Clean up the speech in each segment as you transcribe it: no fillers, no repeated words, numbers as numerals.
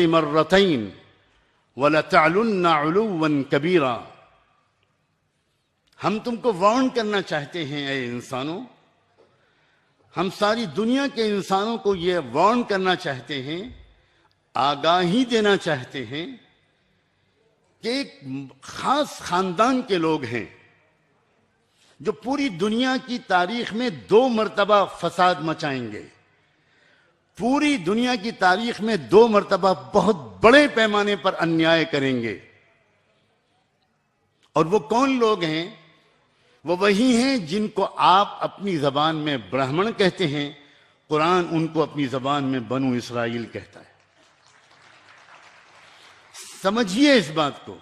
मर्रतैन वलतअलुन्ना उलुव्वन कबीरा। हम तुमको वार्न करना चाहते हैं ऐ इंसानों, हम सारी दुनिया के इंसानों को ये वार्न करना चाहते हैं, आगाही देना चाहते हैं कि एक खास खानदान के लोग हैं जो पूरी दुनिया की तारीख में 2 मर्तबा फसाद मचाएंगे, पूरी दुनिया की तारीख में 2 मर्तबा बहुत बड़े पैमाने पर अन्याय करेंगे। और वो कौन लोग हैं? वो वही हैं जिनको आप अपनी जबान में ब्राह्मण कहते हैं, कुरान उनको अपनी जबान में बनु इसराइल कहता है। समझिए इस बात को।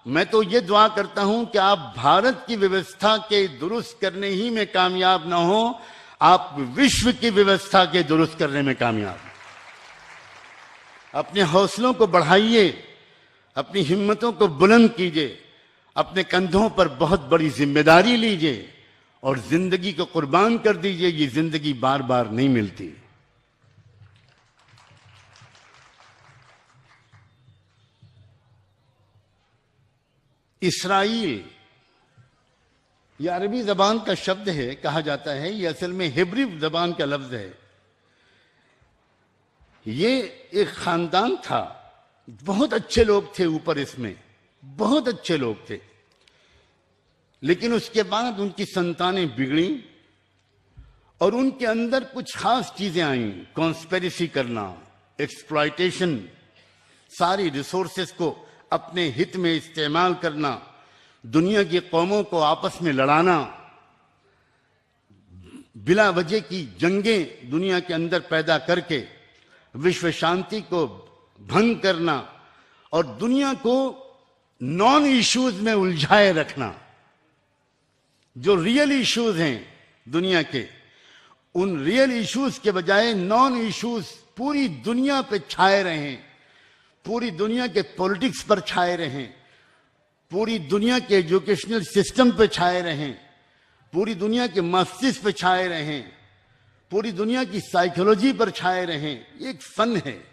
मैं तो ये दुआ करता हूं कि आप भारत की व्यवस्था के दुरुस्त करने ही में कामयाब ना हो, आप विश्व की व्यवस्था के दुरुस्त करने में कामयाब हो। अपने हौसलों को बढ़ाइए, अपनी हिम्मतों को बुलंद कीजिए, अपने कंधों पर बहुत बड़ी जिम्मेदारी लीजिए और जिंदगी को कुर्बान कर दीजिए। ये जिंदगी बार बार नहीं मिलती। इसराइल यह अरबी जबान का शब्द है, कहा जाता है ये असल में हिब्रू जबान का लफ्ज है। ये एक खानदान था, बहुत अच्छे लोग थे ऊपर, इसमें बहुत अच्छे लोग थे, लेकिन उसके बाद उनकी संतानें बिगड़ी और उनके अंदर कुछ खास चीजें आईं। कॉन्स्पिरेसी करना, एक्सप्लॉयटेशन, सारी रिसोर्सेस को अपने हित में इस्तेमाल करना, दुनिया की कौमों को आपस में लड़ाना, बिला वजह की जंगें दुनिया के अंदर पैदा करके विश्व शांति को भंग करना और दुनिया को नॉन इश्यूज में उलझाए रखना। जो रियल इश्यूज हैं दुनिया के, उन रियल इश्यूज के बजाय नॉन इश्यूज पूरी दुनिया पे छाए रहें, पूरी दुनिया के पॉलिटिक्स पर छाए रहें, पूरी दुनिया के एजुकेशनल सिस्टम पे छाए रहें, पूरी दुनिया के मस्तिष्क पे छाए रहें, पूरी दुनिया की साइकोलॉजी पर छाए रहें। एक फन है,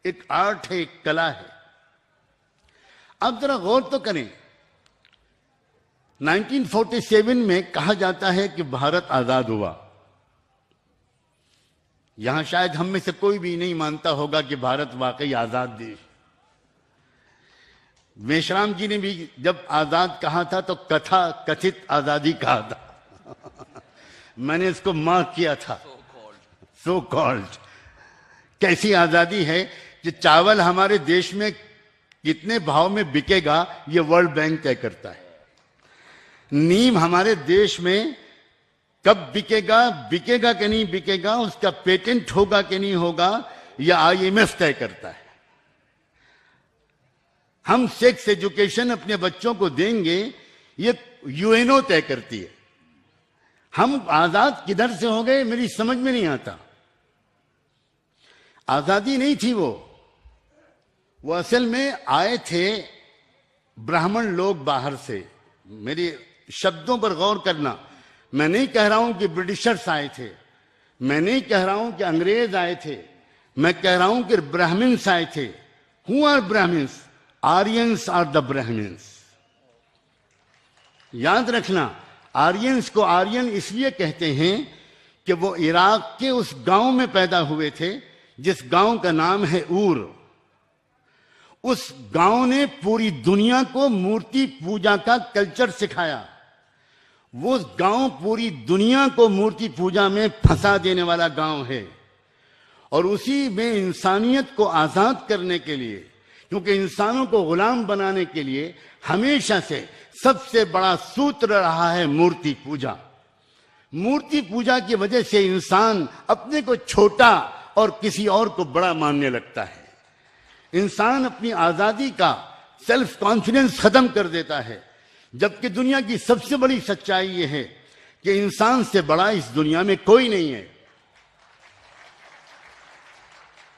एक आर्ट है, एक कला है। अब जरा गौर तो करें, 1947 में कहा जाता है कि भारत आजाद हुआ। यहां शायद हम में से कोई भी नहीं मानता होगा कि भारत वाकई आजाद देश। मेश्राम जी ने भी जब आजाद कहा था तो कथित आजादी कहा था। मैंने इसको मार्क किया था, सो कॉल्ड। कैसी आजादी है कि चावल हमारे देश में कितने भाव में बिकेगा ये वर्ल्ड बैंक तय करता है। नीम हमारे देश में कब बिकेगा कि नहीं बिकेगा, उसका पेटेंट होगा कि नहीं होगा, यह IMF तय करता है। हम सेक्स एजुकेशन अपने बच्चों को देंगे, ये UNO तय करती है। हम आजाद किधर से हो गए मेरी समझ में नहीं आता। आजादी नहीं थी वो असल में आए थे ब्राह्मण लोग बाहर से। मेरे शब्दों पर गौर करना, मैं नहीं कह रहा हूं कि ब्रिटिशर्स आए थे, मैं नहीं कह रहा हूं कि अंग्रेज आए थे, मैं कह रहा हूं कि ब्राह्मण्स आए थे। Who are Brahmins? Aryans are the Brahmins. याद रखना, आर्यंस को आर्यन इसलिए कहते हैं कि वो इराक के उस गांव में पैदा हुए थे जिस गांव का नाम है ऊर। उस गांव ने पूरी दुनिया को मूर्ति पूजा का कल्चर सिखाया। वो गांव पूरी दुनिया को मूर्ति पूजा में फंसा देने वाला गांव है। और उसी में इंसानियत को आजाद करने के लिए, क्योंकि इंसानों को गुलाम बनाने के लिए हमेशा से सबसे बड़ा सूत्र रहा है मूर्ति पूजा। मूर्ति पूजा की वजह से इंसान अपने को छोटा और किसी और को बड़ा मानने लगता है। इंसान अपनी आजादी का सेल्फ कॉन्फिडेंस खत्म कर देता है, जबकि दुनिया की सबसे बड़ी सच्चाई यह है कि इंसान से बड़ा इस दुनिया में कोई नहीं है।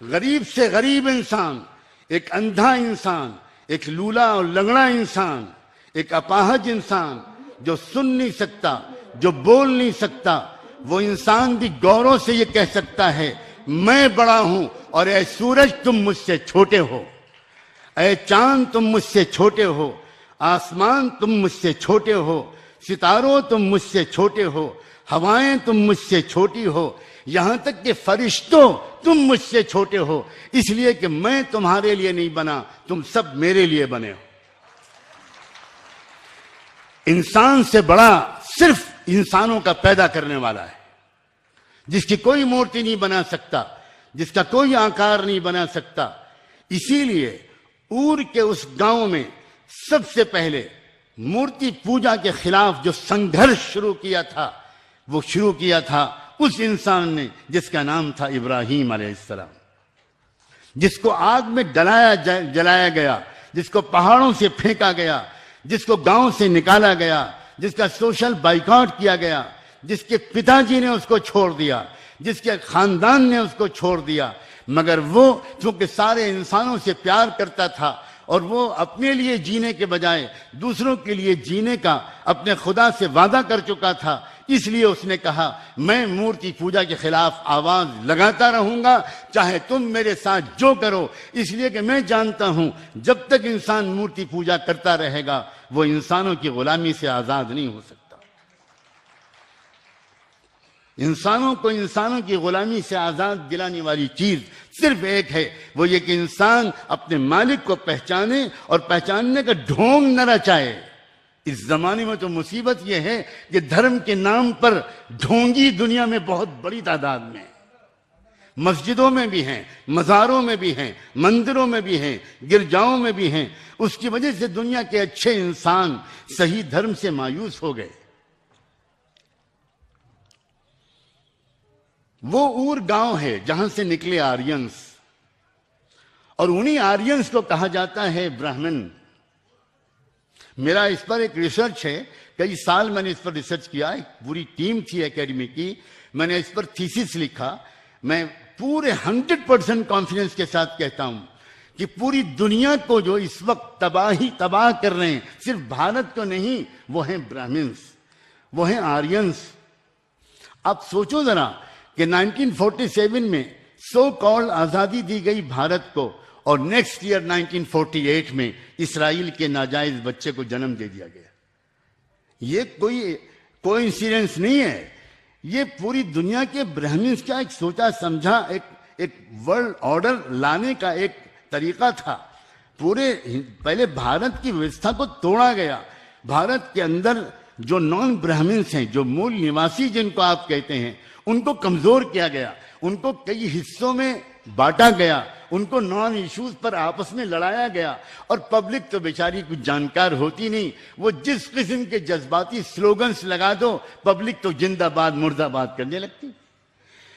गरीब से गरीब इंसान, एक अंधा इंसान, एक लूला और लंगड़ा इंसान, एक अपाहज इंसान जो सुन नहीं सकता, जो बोल नहीं सकता, वो इंसान भी गौरव से ये कह सकता है मैं बड़ा हूं और ऐ सूरज तुम मुझसे छोटे हो, ऐ चांद तुम मुझसे छोटे हो, आसमान तुम मुझसे छोटे हो, सितारों तुम मुझसे छोटे हो, हवाएं तुम मुझसे छोटी हो, यहां तक कि फरिश्तों तुम मुझसे छोटे हो, इसलिए कि मैं तुम्हारे लिए नहीं बना, तुम सब मेरे लिए बने हो। इंसान से बड़ा सिर्फ इंसानों का पैदा करने वाला है, जिसकी कोई मूर्ति नहीं बना सकता, जिसका कोई आकार नहीं बना सकता। इसीलिए ऊर के उस गांव में सबसे पहले मूर्ति पूजा के खिलाफ जो संघर्ष शुरू किया था, वो शुरू किया था उस इंसान ने जिसका नाम था इब्राहिम अलैहिस्सलाम, जिसको आग में जलाया गया, जिसको पहाड़ों से फेंका गया, जिसको गांव से निकाला गया, जिसका सोशल बाइकआउट किया गया, जिसके पिताजी ने उसको छोड़ दिया, जिसके खानदान ने उसको छोड़ दिया, मगर वो चूंकि सारे इंसानों से प्यार करता था और वो अपने लिए जीने के बजाय दूसरों के लिए जीने का अपने खुदा से वादा कर चुका था, इसलिए उसने कहा मैं मूर्ति पूजा के खिलाफ आवाज लगाता रहूंगा, चाहे तुम मेरे साथ जो करो, इसलिए कि मैं जानता हूं जब तक इंसान मूर्ति पूजा करता रहेगा वो इंसानों की गुलामी से आजाद नहीं हो सकता। इंसानों को इंसानों की गुलामी से आजाद दिलाने वाली चीज सिर्फ एक है, वो ये कि इंसान अपने मालिक को पहचाने और पहचानने का ढोंग न रचाए। इस जमाने में तो मुसीबत यह है कि धर्म के नाम पर ढोंगी दुनिया में बहुत बड़ी तादाद में, मस्जिदों में भी हैं, मज़ारों में भी हैं, मंदिरों में भी हैं, गिरजाओं में भी हैं। उसकी वजह से दुनिया के अच्छे इंसान सही धर्म से मायूस हो गए। वो ऊर गांव है जहां से निकले आर्यंस, और उन्हीं आर्यंस को कहा जाता है ब्राह्मण। मेरा इस पर एक रिसर्च है, कई साल मैंने इस पर रिसर्च किया, एक पूरी टीम थी एकेडमी की, मैंने इस पर थीसिस लिखा। मैं पूरे 100% कॉन्फिडेंस के साथ कहता हूं कि पूरी दुनिया को जो इस वक्त तबाह कर रहे हैं, सिर्फ भारत को नहीं, वो हैं ब्राह्मण्स, वो हैं आर्यंस। आप सोचो जरा कि 1947 में सो कॉल्ड आजादी दी गई भारत को, और नेक्स्ट ईयर 1948 में इसराइल के नाजायज बच्चे को जन्म दे दिया गया। ये कोई कोइंसिडेंस नहीं है, ये पूरी दुनिया के ब्राह्मण्स का एक सोचा समझा एक वर्ल्ड ऑर्डर लाने का एक तरीका था। पूरे पहले भारत की व्यवस्था को तोड़ा गया, भारत के अंदर जो नॉन ब्राह्मण्स हैं, जो मूल निवासी जिनको आप कहते हैं, उनको कमजोर किया गया, उनको कई हिस्सों में बांटा गया, उनको नॉन इश्यूज पर आपस में लड़ाया गया। और पब्लिक तो बेचारी कुछ जानकार होती नहीं, वो जिस किस्म के जज्बाती स्लोगन्स लगा दो, पब्लिक तो जिंदाबाद मुर्दाबाद करने लगती।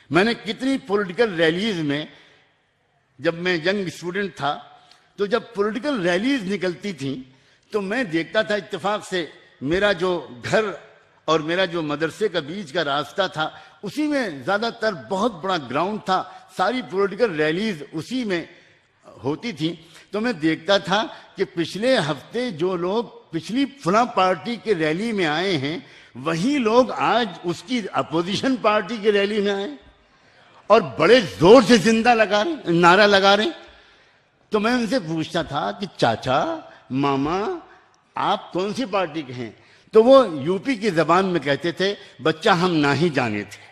मैंने कितनी पॉलिटिकल रैलीज में, जब मैं यंग स्टूडेंट था, तो जब पॉलिटिकल रैलीज निकलती थी तो मैं देखता था, इत्तेफाक से मेरा जो घर और मेरा जो मदरसे का बीच का रास्ता था, उसी में ज्यादातर बहुत बड़ा ग्राउंड था, सारी पॉलिटिकल रैलीज उसी में होती थी। तो मैं देखता था कि पिछले हफ्ते जो लोग पिछली फला पार्टी की रैली में आए हैं, वही लोग आज उसकी अपोजिशन पार्टी की रैली में आए और बड़े जोर से नारा लगा रहे। तो मैं उनसे पूछता था कि चाचा, मामा, आप कौन सी पार्टी के हैं? तो वो यूपी की जबान में कहते थे, बच्चा हम ना ही जाने थे।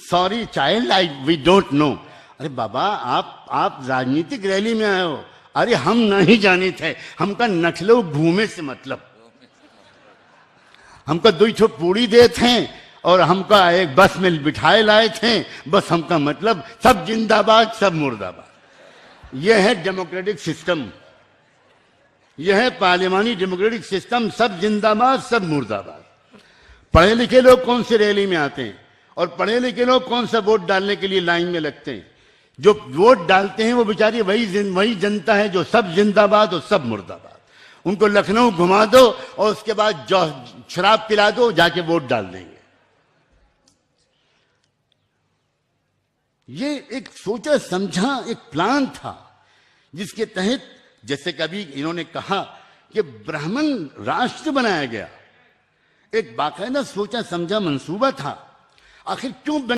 Sorry child, we don't know. अरे बाबा, आप राजनीतिक रैली में आए हो, अरे हम नहीं जाने थे, हमका नठलो घूमे से मतलब, हमका 2 पूड़ी दे थे और हमका एक बस में बिठाए लाए थे, बस हमका मतलब सब जिंदाबाद सब मुर्दाबाद। यह है डेमोक्रेटिक सिस्टम, यह है पार्लियामानी डेमोक्रेटिक सिस्टम, सब जिंदाबाद सब मुर्दाबाद। पढ़े लिखे लोग कौन से रैली में आते हैं और पढ़े लिखे लोग कौन सा वोट डालने के लिए लाइन में लगते हैं? जो वोट डालते हैं वो बेचारी वही जनता है जो सब जिंदाबाद और सब मुर्दाबाद। उनको लखनऊ घुमा दो और उसके बाद शराब पिला दो, जाके वोट डाल देंगे। ये एक सोचा समझा एक प्लान था जिसके तहत, जैसे कभी इन्होंने कहा कि ब्राह्मण राष्ट्र बनाया गया, एक बाकायदा सोचा समझा मंसूबा था। आखिर क्यों